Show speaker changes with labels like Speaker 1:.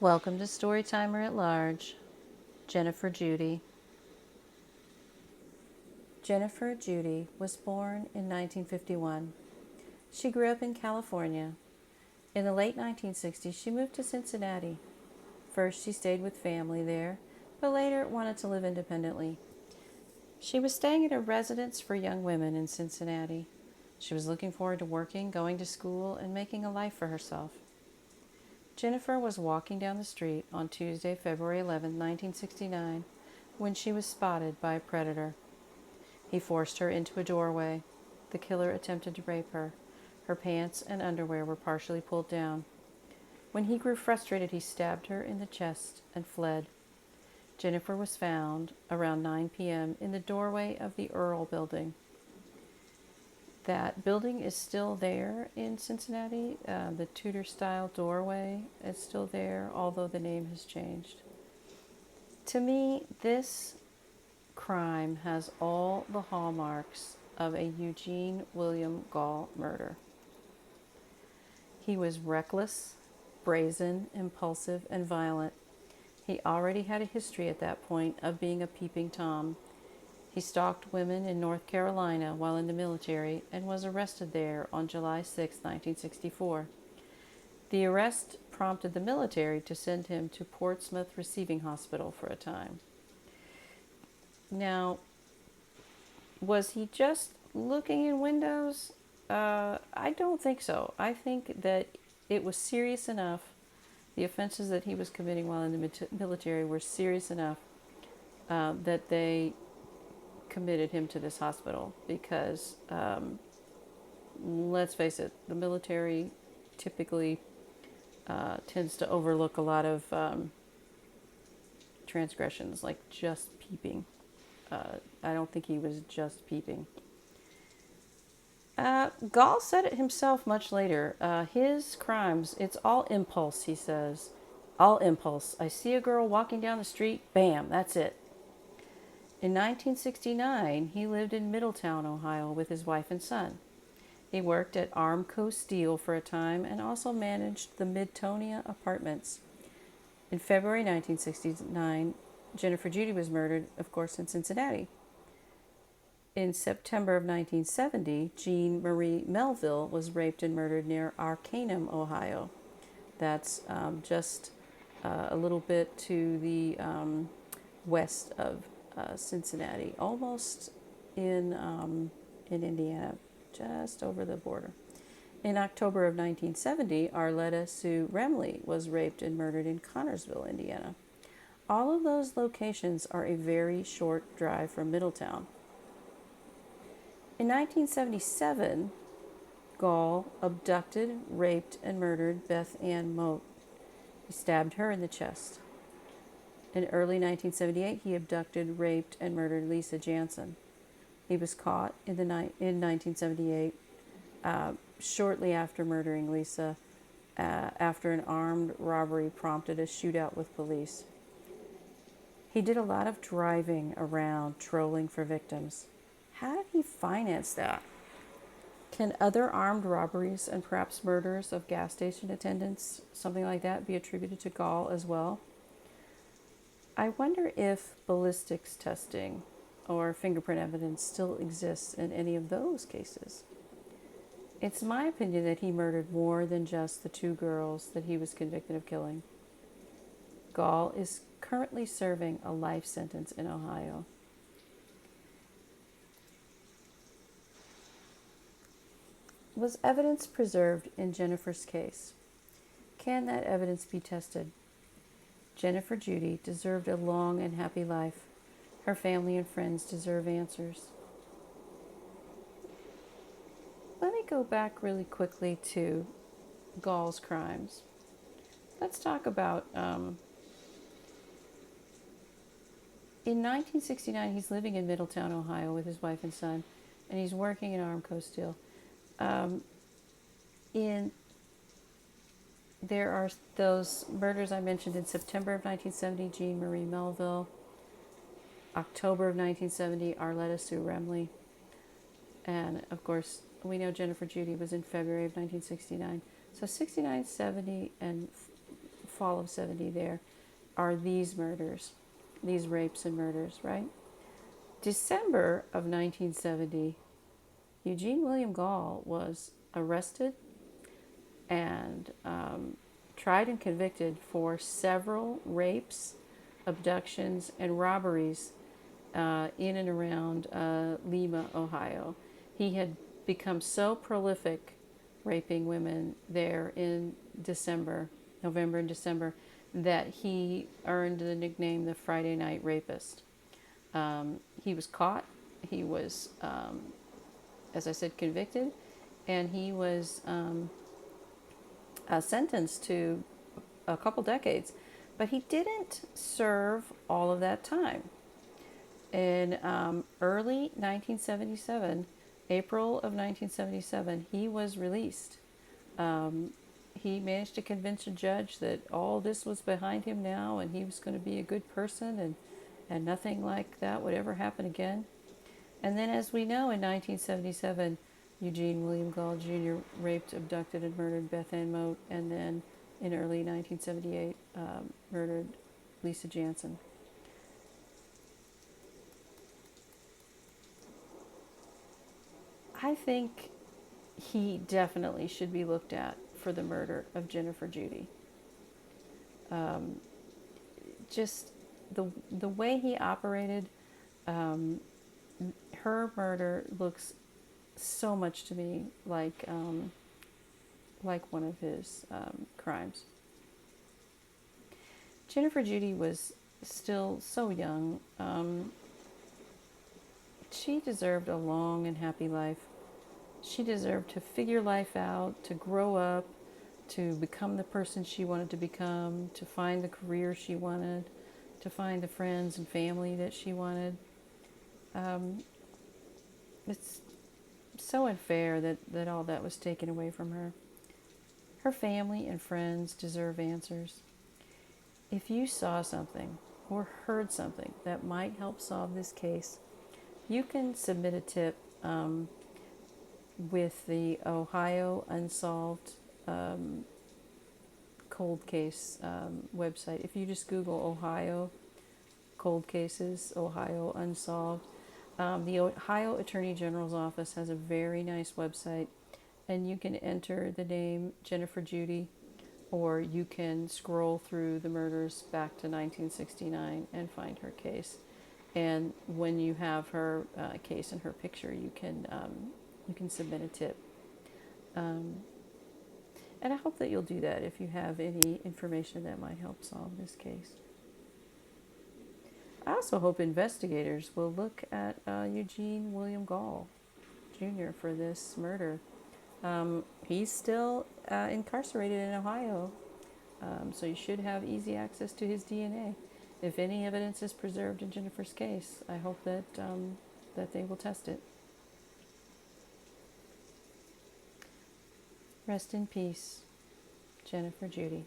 Speaker 1: Welcome to Storytimer at Large, Jennifer Judy. Jennifer Judy was born in 1951. She grew up in California. In the late 1960s, she moved to Cincinnati. First, she stayed with family there, but later wanted to live independently. She was staying at a residence for young women in Cincinnati. She was looking forward to working, going to school, and making a life for herself. Jennifer was walking down the street on Tuesday, February 11, 1969, when she was spotted by a predator. He forced her into a doorway. The killer attempted to rape her. Her pants and underwear were partially pulled down. When he grew frustrated, he stabbed her in the chest and fled. Jennifer was found around 9 p.m. in the doorway of the Earl building. That building is still there in Cincinnati. The Tudor-style doorway is still there, although the name has changed. To me, this crime has all the hallmarks of a Eugene William Gall murder. He was reckless, brazen, impulsive, and violent. He already had a history at that point of being a peeping Tom. He stalked women in North Carolina while in the military and was arrested there on July 6, 1964. The arrest prompted the military to send him to Portsmouth Receiving Hospital for a time. Now, was he just looking in windows? I don't think so. I think that it was serious enough. The offenses that he was committing while in the military were serious enough that they committed him to this hospital because, let's face it, the military typically tends to overlook a lot of transgressions, like just peeping. I don't think he was just peeping. Gall said it himself much later. His crimes, it's all impulse, he says. All impulse. I see a girl walking down the street, bam, that's it. In 1969, he lived in Middletown, Ohio with his wife and son. He worked at Armco Steel for a time and also managed the Midtonia Apartments. In February 1969, Jennifer Judy was murdered, of course, in Cincinnati. In September of 1970, Jean Marie Melville was raped and murdered near Arcanum, Ohio. That's just a little bit to the west of Cincinnati, almost in Indiana, just over the border. In October of 1970, Arletta Sue Remley was raped and murdered in Connorsville, Indiana. All of those locations are a very short drive from Middletown. In 1977, Gall abducted, raped, and murdered Beth Ann Moat. He stabbed her in the chest. In early 1978, he abducted, raped, and murdered Lisa Jansen. He was caught in 1978, shortly after murdering Lisa, after an armed robbery prompted a shootout with police. He did a lot of driving around, trolling for victims. How did he finance that? Can other armed robberies and perhaps murders of gas station attendants, something like that, be attributed to Gall as well? I wonder if ballistics testing or fingerprint evidence still exists in any of those cases. It's my opinion that he murdered more than just the two girls that he was convicted of killing. Gall is currently serving a life sentence in Ohio. Was evidence preserved in Jennifer's case? Can that evidence be tested? Jennifer Judy deserved a long and happy life. Her family and friends deserve answers. Let me go back really quickly to Gall's crimes. Let's talk about, in 1969, he's living in Middletown, Ohio with his wife and son, and he's working in Armco Steel. There are those murders I mentioned in September of 1970, Jean Marie Melville. October of 1970, Arletta Sue Remley. And of course, we know Jennifer Judy was in February of 1969. So 69, 70, and fall of 70 there, are these murders, these rapes and murders, right? December of 1970, Eugene William Gall was arrested and tried and convicted for several rapes, abductions, and robberies in and around Lima, Ohio. He had become so prolific raping women there in November and December, that he earned the nickname the Friday Night Rapist. He was caught. He was, as I said, convicted, and he was sentenced to a couple decades. But he didn't serve all of that time. In early 1977, April of 1977, he was released. He managed to convince a judge that all this was behind him now and he was going to be a good person, and nothing like that would ever happen again. And then, as we know, in 1977, Eugene William Gall Jr. raped, abducted, and murdered Beth Ann Moat, and then in early 1978, murdered Lisa Jansen. I think he definitely should be looked at for the murder of Jennifer Judy. Just the way he operated, her murder looks so much to me like one of his crimes. Jennifer Judy was still so young. She deserved a long and happy life. She deserved to figure life out, to grow up, to become the person she wanted to become, to find the career she wanted, to find the friends and family that she wanted. It's so unfair that all that was taken away from her. Her family and friends deserve answers. If you saw something or heard something that might help solve this case, you can submit a tip with the Ohio Unsolved cold case website. If you just Google Ohio cold cases, Ohio Unsolved, the Ohio Attorney General's office has a very nice website, and you can enter the name Jennifer Judy, or you can scroll through the murders back to 1969 and find her case. And when you have her case and her picture, you can submit a tip. And I hope that you'll do that if you have any information that might help solve this case. I also hope investigators will look at Eugene William Gall Jr. for this murder. He's still incarcerated in Ohio, so you should have easy access to his DNA. If any evidence is preserved in Jennifer's case, I hope that they will test it. Rest in peace, Jennifer Judy.